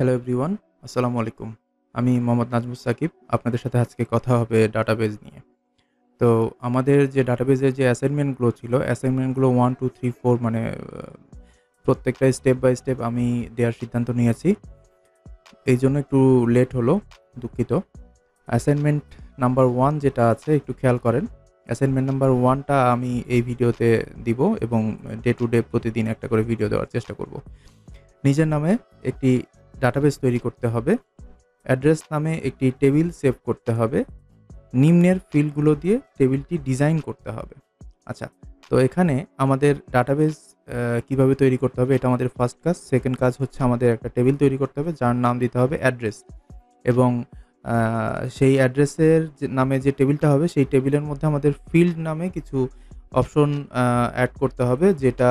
Hello everyone, আসসালামু আলাইকুম। আমি মোহাম্মদ নাজমুস সাকিব। আপনাদের সাথে আজকে কথা হবে ডাটাবেজ নিয়ে। তো আমাদের যে ডাটাবেজের যে অ্যাসাইনমেন্টগুলো ছিল, অ্যাসাইনমেন্টগুলো 1, 2, 3, 4 মানে প্রত্যেকটাই স্টেপ বাই স্টেপ আমি দেওয়ার সিদ্ধান্ত নিয়েছি। এইজন্য একটু লেট হলো, দুঃখিত। অ্যাসাইনমেন্ট নাম্বার 1 যেটা আছে একটু খেয়াল করেন। অ্যাসাইনমেন্ট নাম্বার 1 টা আমি এই ভিডিওতে দিব এবং ডে টু ডে প্রতিদিন একটা করে ভিডিও দেওয়ার চেষ্টা করব। নিজের নামে একটি ডাটাবেজ তৈরি করতে হবে। অ্যাড্রেস নামে একটি টেবিল সেভ করতে হবে। নিম্নের ফিল্ডগুলো দিয়ে টেবিলটি ডিজাইন করতে হবে। আচ্ছা, তো এখানে আমাদের ডাটাবেজ কিভাবে তৈরি করতে হবে এটা আমাদের ফার্স্ট কাজ। সেকেন্ড কাজ হচ্ছে আমাদের একটা টেবিল তৈরি করতে হবে যার নাম দিতে হবে অ্যাড্রেস এবং সেই অ্যাড্রেসের যে নামে যে টেবিলটা হবে সেই টেবিলের মধ্যে আমাদের ফিল্ড নামে কিছু অপশন অ্যাড করতে হবে যেটা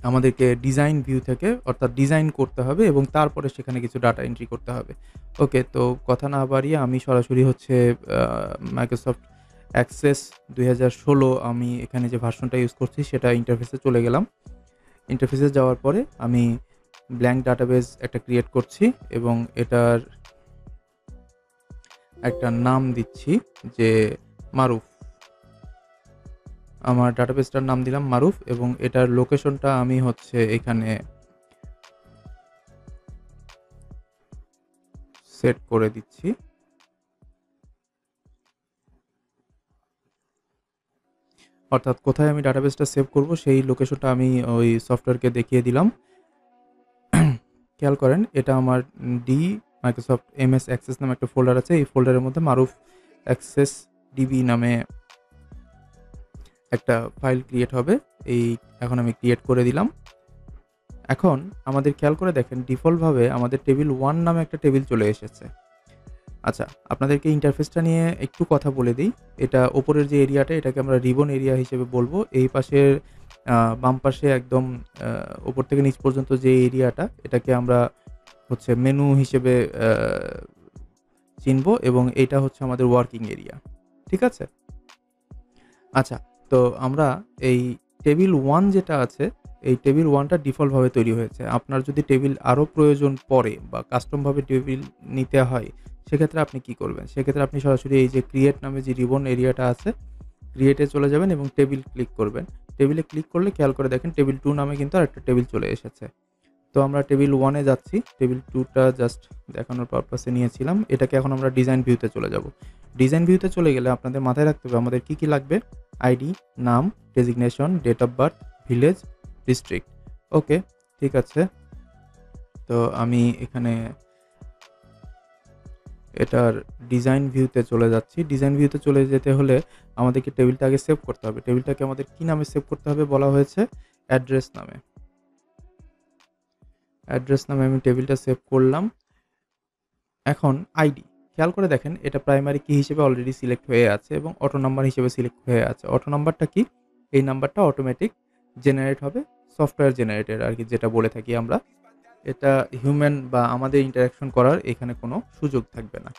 আমাদেরকে ডিজাইন ভিউ থেকে অর্থাৎ ডিজাইন করতে হবে এবং তারপরে সেখানে কিছু ডাটা এন্ট্রি করতে হবে। ওকে, তো কথা না বাড়িয়ে আমি সরাসরি হচ্ছে মাইক্রোসফট অ্যাক্সেস ২০১৬ আমি এখানে যে ভার্সনটা ইউজ করছি সেটা ইন্টারফেসে চলে গেলাম। ইন্টারফেসে যাওয়ার পরে আমি ব্ল্যাঙ্ক ডাটাবেজ একটা ক্রিয়েট করছি এবং এটার একটা নাম দিচ্ছি যে মারুফ। আমার ডাটাবেসটার নাম দিলাম মারুফ এবং এটার লোকেশনটা আমি হচ্ছে এখানে সেট করে দিচ্ছি। অর্থাৎ কোথায় আমি ডাটাবেসটা সেভ করব সেই লোকেশনটা আমি ওই সফটওয়্যারকে দেখিয়ে দিলাম। খেয়াল করেন এটা আমার ডি মাইক্রোসফট এমএস অ্যাক্সেস নামে একটা ফোল্ডার আছে। এই ফোল্ডারের মধ্যে মারুফ অ্যাক্সেস ডিবি নামে একটা ফাইল ক্রিয়েট হবে। এই এখন আমি ক্রিয়েট করে দিলাম। এখন আমাদের খেয়াল করে দেখেন ডিফল্টভাবে আমাদের টেবিল 1 নামে একটা টেবিল চলে এসেছে। আচ্ছা, আপনাদেরকে ইন্টারফেসটা নিয়ে একটু কথা বলে দিই। এটা ওপরের যে এরিয়াটা এটাকে আমরা রিবন এরিয়া হিসেবে বলবো। এই পাশের বাম পাশে একদম উপর থেকে নিচ পর্যন্ত যে এরিয়াটা এটাকে আমরা হচ্ছে মেনু হিসেবে চিনবো এবং এটা হচ্ছে আমাদের ওয়ার্কিং এরিয়া। ঠিক আছে? আচ্ছা, তো আমরা এই টেবিল 1 যেটা আছে, এই টেবিল 1 টা ডিফল্টভাবে তৈরি হয়েছে। আপনার যদি টেবিল আরও প্রয়োজন পড়ে বা কাস্টমভাবে টেবিল নিতে হয়, সেক্ষেত্রে আপনি কি করবেন? সেক্ষেত্রে আপনি সরাসরি এই যে ক্রিয়েট নামে যে রিবন এরিয়াটা আছে, ক্রিয়েটে চলে যাবেন এবং টেবিল ক্লিক করবেন। টেবিলে ক্লিক করলে খেয়াল করে দেখেন টেবিল 2 নামে কিন্তু আরেকটা টেবিল চলে এসেছে। তো আমরা টেবিল 1 এ যাচ্ছি। টেবিল 2 টা জাস্ট দেখানোর পারপাসে নিয়েছিলাম। এটাকে এখন আমরা ডিজাইন ভিউতে চলে যাব। ডিজাইন ভিউতে চলে গেলে আপনাদের মাথায় রাখতে হবে আমাদের কি লাগবে? আইডি, নাম, designation, date of birth, village, district. Okay, ঠিক আছে। তো আমি এখানে এটার ডিজাইন ভিউতে চলে যাচ্ছি। ডিজাইন ভিউতে চলে যেতে হলে আমাদেরকে টেবিলটা আগে সেভ করতে হবে। টেবিলটাকে আমাদের কি নামে সেভ করতে হবে বলা হয়েছে? অ্যাড্রেস নামে। অ্যাড্রেস নামে আমি টেবিলটা সেভ করলাম। এখন আইডি খেয়াল করে দেখেন এটা প্রাইমারি কি হিসেবে অলরেডি সিলেক্ট হয়ে আছে এবং অটো নাম্বার হিসেবে সিলেক্ট হয়ে আছে। অটো নাম্বারটা কি? এই নাম্বারটা অটোমেটিক জেনারেট হবে, সফটওয়্যার জেনারেটেড আর কি যেটা বলে থাকি আমরা। এটা হিউম্যান বা আমাদের ইন্টারাকশন করার এখানে কোনো সুযোগ থাকবে না।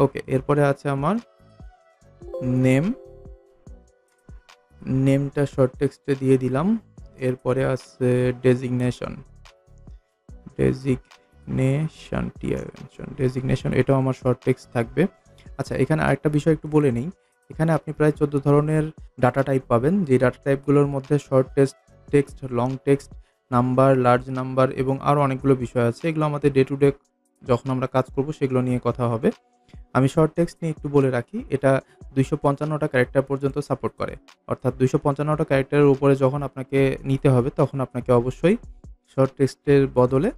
ওকে, এরপরে আছে আমার নেম। নেমটা শর্ট টেক্সটে দিয়ে দিলাম। এরপরে আছে ডেজিগনেশন। ডেজিগনেশন এটাও আমার শর্ট টেক্সট থাকবে। আচ্ছা, এখানে আরেকটা বিষয় একটু বলে নেই। এখানে আপনি প্রায় 14 ধরনের ডাটা টাইপ পাবেন। যে ডাটা টাইপগুলোর মধ্যে short text, long text, number, large number এবং আরও অনেকগুলো বিষয় আছে। এগুলো আমাদের ডে টু ডে যখন আমরা কাজ করব সেগুলো নিয়ে কথা হবে। আমি শর্ট টেক্সট নিয়ে একটু বলে রাখি। এটা 255টা ক্যারেক্টার পর্যন্ত সাপোর্ট করে। অর্থাৎ 255টা ক্যারেক্টারের উপরে যখন আপনাকে নিতে হবে তখন আপনাকে অবশ্যই শর্ট টেক্সটের বদলে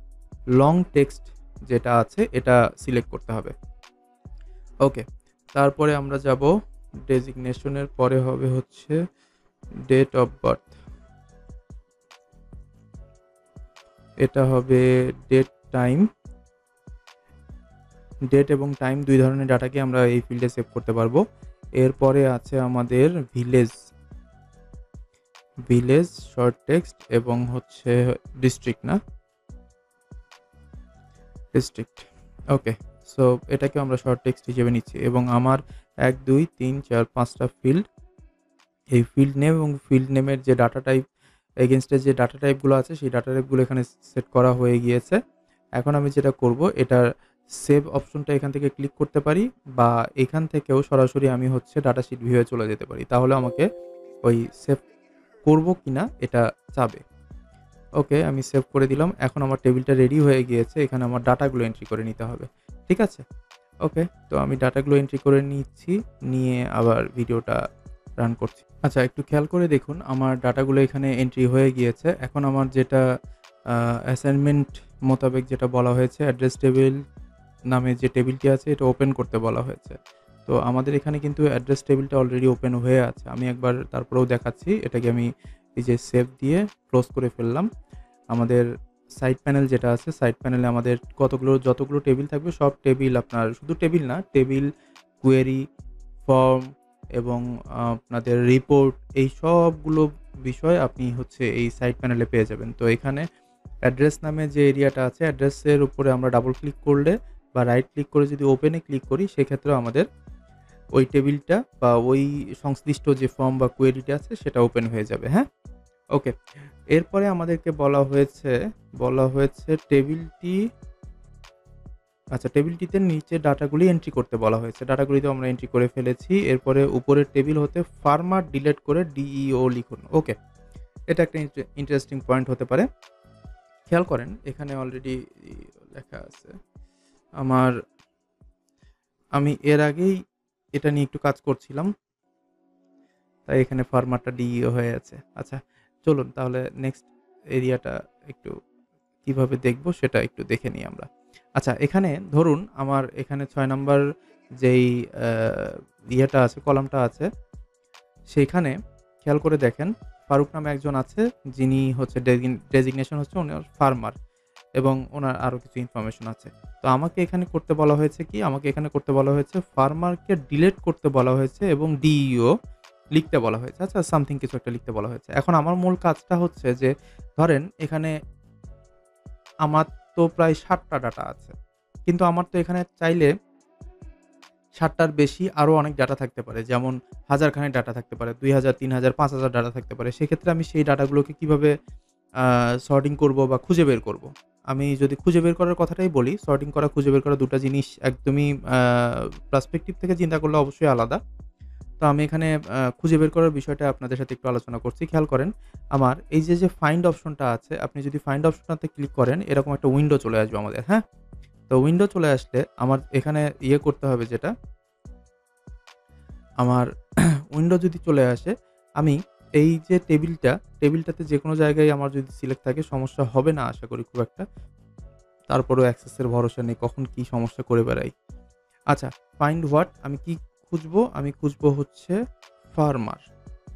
লং টেক্সট যেটা আছে এটা সিলেক্ট করতে হবে। ওকে, তারপরে আমরা যাব ডেজিগনেশনের পরে হবে হচ্ছে ডেট অফ বার্থ। এটা হবে ডেট টাইম। ডেট এবং টাইম দুই ধরনের ডাটাকে আমরা এই ফিল্ডে সেভ করতে পারবো। এরপরে আছে আমাদের ভিলেজ শর্ট টেক্সট এবং হচ্ছে ডিস্ট্রিক্ট না ডিস্ট্রিক্ট। ওকে, সো এটাকে আমরা শর্ট টেক্সট হিসেবে নিচ্ছি এবং আমার 1, 2, 3, 4, 5টা ফিল্ড। এই ফিল্ড নেম এবং ফিল্ড নেমের যে ডাটা টাইপ এগেনস্টে যে ডাটা টাইপগুলো আছে সেই ডাটা টাইপগুলো এখানে সেট করা হয়ে গিয়েছে। এখন আমি যেটা করব, এটার সেভ অপশনটা এখান থেকে ক্লিক করতে পারি, বা এখান থেকেও সরাসরি আমি হচ্ছে ডাটাশিট ভিউয়ে চলে যেতে পারি। তাহলে আমাকে ওই সেভ করব কিনা এটা চাবে। ওকে, আমি সেভ করে দিলাম। এখন আমার টেবিলটা রেডি হয়ে গিয়েছে। এখানে আমার ডাটাগুলো এন্ট্রি করে নিতে হবে। ঠিক আছে? ওকে, তো আমি ডাটাগুলো এন্ট্রি করে নিচ্ছি, নিয়ে আবার ভিডিওটা রান করছি। আচ্ছা, একটু খেয়াল করে দেখুন, আমার ডাটাগুলো এখানে এন্ট্রি হয়ে গিয়েছে। এখন আমার যেটা অ্যাসাইনমেন্ট মোতাবেক যেটা বলা হয়েছে, অ্যাড্রেস টেবিল নামে যে টেবিলটি আছে এটা ওপেন করতে বলা হয়েছে। তো আমাদের এখানে কিন্তু অ্যাড্রেস টেবিলটা অলরেডি ওপেন হয়ে আছে। আমি একবার তারপরেও দেখাচ্ছি। এটাকে আমি এই যে সেভ দিয়ে ক্লোজ করে ফেললাম। আমাদের সাইড প্যানেল যেটা আছে, সাইড প্যানেলে আমাদের যতগুলো টেবিল থাকবে সব টেবিল, আপনার শুধু টেবিল না, টেবিল, কোয়েরি, ফর্ম এবং আপনাদের রিপোর্ট, এই সবগুলো বিষয় আপনি হচ্ছে এই সাইড প্যানেলে পেয়ে যাবেন। তো এখানে অ্যাড্রেস নামে যে এরিয়াটা আছে, অ্যাড্রেসের উপরে আমরা ডাবল ক্লিক করলে বা রাইট ক্লিক করে যদি ওপেনে ক্লিক করি, সেক্ষেত্রেও আমাদের ওই টেবিলটা বা ওই সংশ্লিষ্ট যে ফর্ম বা কোয়েরিটা আছে সেটা ওপেন হয়ে যাবে। হ্যাঁ? ওকে। এরপরে আমাদেরকে বলা হয়েছে টেবিলটিতে নিচে ডাটাগুলি এন্ট্রি করতে বলা হয়েছে। ডাটাগুলি তো আমরা এন্ট্রি করে ফেলেছি। এরপরে উপরের টেবিল হতে ফার্মার ডিলিট করে ডিইও লিখুন। ওকে। এটা একটা ইন্টারেস্টিং পয়েন্ট হতে পারে। খেয়াল করেন, এখানে অলরেডি লেখা আছে। আমি এর আগেই এটা নিয়ে একটু কাজ করছিলাম, তাই এখানে ফার্মারটা ডিইও হয়ে আছে। আচ্ছা, চলুন তাহলে নেক্সট এরিয়াটা একটু কিভাবে দেখব সেটা একটু দেখে নিই আমরা। আচ্ছা, এখানে ধরুন আমার এখানে ৬ নাম্বার যেই ইয়েটা আছে, কলামটা আছে, সেইখানে খেয়াল করে দেখেন ফারুক নামে একজন আছে, যিনি হচ্ছে ডেজিগনেশন হচ্ছে উনি ফার্মার, এবং ওনার আরও কিছু ইনফরমেশন আছে। তো আমাকে এখানে করতে বলা হয়েছে কি? আমাকে এখানে করতে বলা হয়েছে ফার্মারকে ডিলিট করতে বলা হয়েছে এবং ডিইও লিখতে বলা হয়েছে। আচ্ছা, সামথিং কিছু একটা লিখতে বলা হয়েছে। এখন আমার মূল কাজটা হচ্ছে যে, ধরেন এখানে আমার তো প্রায় ৭টা ডাটা আছে। কিন্তু আমার তো এখানে চাইলে ৭টার বেশি আরও অনেক ডাটা থাকতে পারে। যেমন হাজারখানেক ডাটা থাকতে পারে। ২,০০০, ৩,০০০, ৫,০০০ ডাটা থাকতে পারে। সেক্ষেত্রে আমি সেই ডাটাগুলোকে কিভাবে সর্টিং করব বা খুঁজে বের করব? আমি যদি খুঁজে বের করার কথাটাই বলি, সর্টিং করা, খুঁজে বের করা ২ টা জিনিস একদমই পার্সপেক্টিভ থেকে চিন্তা করলে অবশ্যই আলাদা। তো আমি এখানে খুঁজে বের করার বিষয়টা আপনাদের সাথে একটু আলোচনা করছি। খেয়াল করেন, আমার এই যে ফাইন্ড অপশনটা আছে, আপনি যদি ফাইন্ড অপশনটাতে ক্লিক করেন, এরকম একটা উইন্ডো চলে আসবে আমাদের, হ্যাঁ? তো উইন্ডো চলে আসলে আমার এখানে করতে হবে যেটা, আমার উইন্ডো যদি চলে আসে, আমি এই যে টেবিলটাতে যেকোনো জায়গায় আমার যদি সিলেক্ট থাকে সমস্যা হবে না আশা করি খুব একটা। তারপরেও অ্যাক্সেসের ভরসা নেই, কখন কি সমস্যা করে বেড়াই। আচ্ছা, ফাইন্ড হোয়াট, আমি কি খুঁজবো? আমি খুঁজবো হচ্ছে ফার্মার।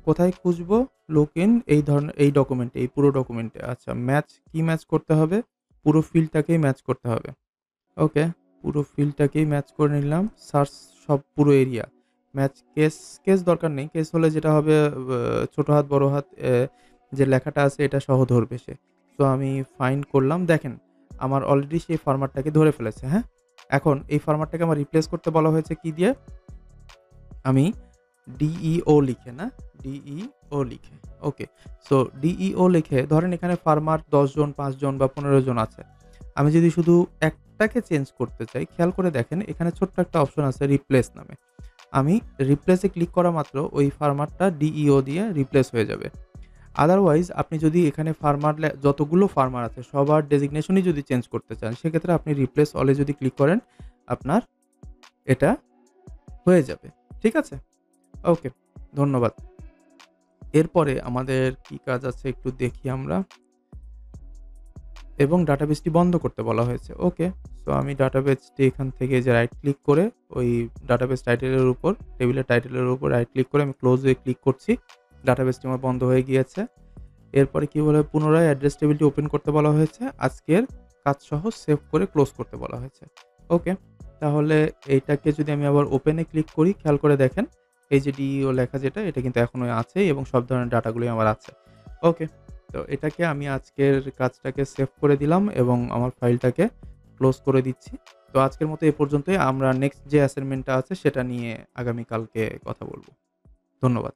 কোথায় খুঁজবো? লুক ইন এই ধরনের এই ডকুমেন্টে, এই পুরো ডকুমেন্টে। আচ্ছা, কি ম্যাচ করতে হবে? পুরো ফিল্ডটাকেই ম্যাচ করতে হবে। ওকে, পুরো ফিল্ডটাকেই ম্যাচ করে নিলাম। সার্চ সব পুরো এরিয়া। ম্যাচ কেস দরকার নেই। কেস হলে যেটা হবে, ছোট হাত বড় হাত যে লেখাটা আছে এটা সহ ধরবে সে। তো আমি ফাইন্ড করলাম। দেখেন, আমার অলরেডি সেই ফরম্যাটটাকে ধরে ফেলেছে, হ্যাঁ? এখন এই ফরম্যাটটাকে আমার রিপ্লেস করতে বলা হয়েছে কি দিয়ে? আমি ডিইও লিখে, না? ডিইও লিখে। ওকে। সো ডিইও লিখে ধরেন এখানে ফার্মার ১০ জন, ৫ জন বা ১৫ জন আছে। আমি যদি শুধু একটাকে চেঞ্জ করতে চাই, খেয়াল করে দেখেন এখানে ছোট্ট একটা অপশন আছে রিপ্লেস নামে। আমি রিপ্লেসে ক্লিক করা মাত্র ওই ফার্মারটা ডিইও দিয়ে রিপ্লেস হয়ে যাবে। আদারওয়াইজ আপনি যদি এখানে যতগুলো ফার্মার আছে সবার ডেজিগনেশনই যদি চেঞ্জ করতে চান, সেক্ষেত্রে আপনি রিপ্লেস অলে যদি ক্লিক করেন, আপনার এটা হয়ে যাবে। ঠিক আছে? ওকে, ধন্যবাদ। এরপরে আমাদের কি কাজ আছে একটু দেখি আমরা। এবং ডাটাবেসটি বন্ধ করতে বলা হয়েছে। ওকে। সো আমি ডাটাবেসটি এখান থেকে যে রাইট ক্লিক করে ওই ডাটাবেস টাইটেলের উপর, টেবিলের টাইটেলের উপর রাইট ক্লিক করে আমি ক্লোজ এ ক্লিক করছি। ডাটাবেসটি আমার বন্ধ হয়ে গিয়েছে। এরপরে কি বলে, পুনরায় অ্যাড্রেস টেবিলটি ওপেন করতে বলা হয়েছে। আজকের কাজ সহ সেভ করে ক্লোজ করতে বলা হয়েছে। ওকে। তাহলে এইটাকে যদি আমি আবার ওপেনে ক্লিক করি, খেয়াল করে দেখেন এই যে ডিইও লেখা যেটা, এটা কিন্তু এখনো আছে এবং সব ধরনের ডাটাগুলোই আমার আছে। ওকে। তো এটাকে আমি আজকের কাজটাকে সেভ করে দিলাম এবং আমার ফাইলটাকে ক্লোজ করে দিচ্ছি। তো আজকের মতো এ পর্যন্তই। আমরা নেক্সট যে অ্যাসাইনমেন্টটা আছে সেটা নিয়ে আগামীকালকে কথা বলব। ধন্যবাদ।